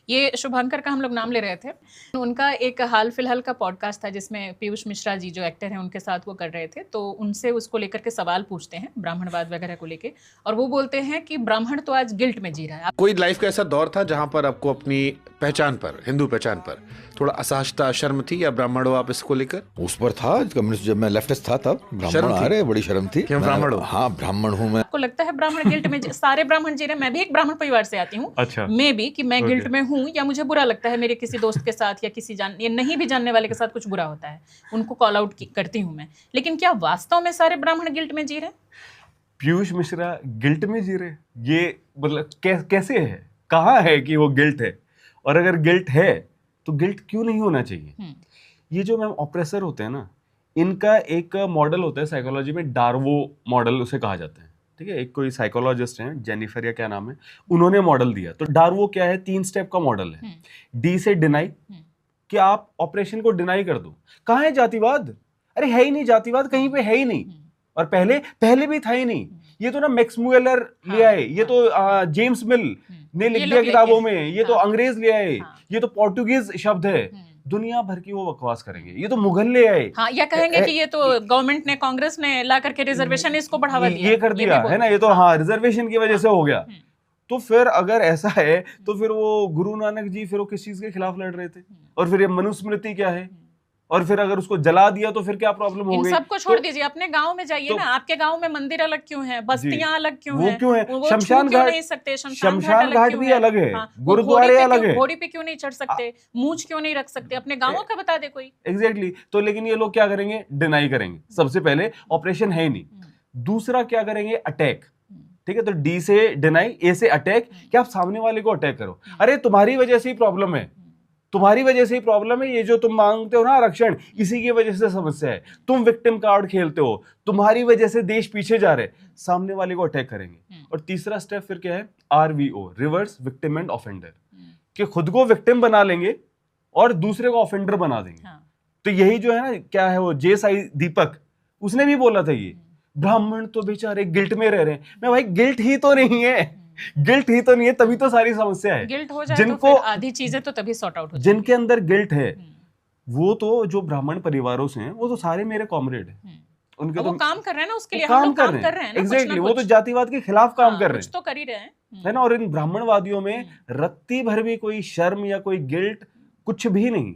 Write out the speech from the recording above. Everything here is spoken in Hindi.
ये शुभांकर का हम लोग नाम ले रहे थे। उनका एक हाल फिलहाल का पॉडकास्ट था जिसमें पीयूष मिश्रा जी जो एक्टर हैं उनके साथ वो कर रहे थे, तो उनसे उसको लेकर के सवाल पूछते हैं ब्राह्मणवाद वगैरह को लेके, और वो बोलते हैं कि ब्राह्मण तो आज गिल्ट में जी रहा है। कोई लाइफ का ऐसा दौर था जहां पर आपको अपनी पहचान पर, हिंदू पहचान पर थोड़ा असहजता, शर्म थी, या ब्राह्मण हो आप इसको लेकर? उस पर था कम्युनिस्ट, जब मैं लेफ्टिस्ट था तब ब्राह्मण आ रहे, बड़ी शर्म थी। क्यों ब्राह्मण हो? हाँ, ब्राह्मण हूँ मैं। आपको लगता है ब्राह्मण गिल्ट में सारे ब्राह्मण जी रहे? मैं भी एक ब्राह्मण परिवार से आती हूँ। अच्छा। मे भी कि मैं गिल्ट में हूँ, या मुझे बुरा लगता है मेरे किसी दोस्त के साथ या किसी या नहीं भी जानने वाले के साथ कुछ बुरा होता है, उनको कॉल आउट करती हूँ मैं। लेकिन क्या वास्तव में सारे ब्राह्मण गिल्ट में जी रहे? पीयूष मिश्रा गिल्ट में जी रहे? ये मतलब कैसे है, कहाँ है कि वो गिल्ट है? और अगर गिल्ट है तो गिल्ट क्यों नहीं होना चाहिए? ये जो मैम ऑप्रेसर होते हैं ना, इनका एक मॉडल होता है साइकोलॉजी में, डार्वो मॉडल उसे कहा जाता है। ठीक है, एक कोई साइकोलॉजिस्ट हैं, जेनिफर या क्या नाम है, उन्होंने मॉडल दिया। तो डार्वो क्या है? 3 स्टेप का मॉडल है। डी से डिनाई, कि आप ऑपरेशन को डिनाई कर दो। कहाँ है जातिवाद? अरे है ही नहीं, जातिवाद कहीं पे है ही नहीं, और पहले भी था ही नहीं। ये तो ना मैक्समुएलर ले आए, ये तो जेम्स मिल ने लिख दिया किताबों में, ये तो अंग्रेज ले आए, ये तो पोर्टुगीज शब्द है। दुनिया भर की वो बकवास करेंगे, ये तो मुगल ले आए। हाँ, या कहेंगे कि ये तो गवर्नमेंट ने, कांग्रेस ने ला करके रिजर्वेशन इसको बढ़ावा दिया, ये कर दिया है ना, ये तो हाँ रिजर्वेशन की वजह से हो गया। तो फिर अगर ऐसा है तो फिर वो गुरु नानक जी फिर वो किस चीज के खिलाफ लड़ रहे थे? और फिर ये मनुस्मृति क्या है? और फिर अगर उसको जला दिया तो फिर क्या प्रॉब्लम हो गई? सबको छोड़ दीजिए, अपने गांव में जाइए ना। आपके गांव में मंदिर अलग क्यों है, बस्तियां अलग क्यों है? वो क्यों है? शमशान घाट नहीं सकते, शमशान घाट भी अलग है, गुरुद्वारे अलग है। घोड़ी पे क्यों नहीं चढ़ सकते, मूंछ क्यों नहीं रख सकते? अपने गांवों का बता दे कोई। एग्जैक्टली। तो लेकिन ये लोग क्या करेंगे? डिनाई करेंगे। सबसे पहले ऑपरेशन है ही नहीं। दूसरा क्या करेंगे? अटैक। ठीक है, तो डी से डिनाई, ए से अटैक, कि आप सामने वाले को अटैक करो। अरे तुम्हारी वजह से ही प्रॉब्लम है, तुम्हारी वजह से ही प्रॉब्लम है। ये जो तुम मांगते हो ना आरक्षण, इसी की वजह से समस्या है। तुम विक्टिम कार्ड खेलते हो, तुम्हारी वजह से देश पीछे जा रहे। सामने वाले को अटैक करेंगे। और तीसरा स्टेप फिर क्या है? RVO, reverse victim and offender, कि खुद को विक्टिम बना लेंगे और दूसरे को ऑफेंडर बना देंगे। तो यही जो है ना, क्या है वो, जे साई दीपक, उसने भी बोला था ये ब्राह्मण तो बेचारे गिल्ट में रह रहे हैं। मैं भाई, गिल्ट ही तो नहीं है, गिल्ट ही तो नहीं है, तभी तो सारी समस्या है। गिल्ट हो जाए जिनको तो फिर आधी चीजें तो तभी सॉर्ट आउट हो जाएंगी। जिनके अंदर गिल्ट है, वो तो जो ब्राह्मण परिवारों से हैं, वो तो सारे मेरे कॉमरेड हैं। उनके तो काम कर रहे हैं ना, उसके लिए काम हम लोग कर काम कर रहे हैं ना। एग्जैक्टली, वो तो जातिवाद के खिलाफ काम कर रहे हैं, कुछ तो कर ही रहे हैं, है ना। और इन ब्राह्मणवादियों में रत्ती भर भी कोई शर्म या कोई गिल्ट कुछ भी नहीं।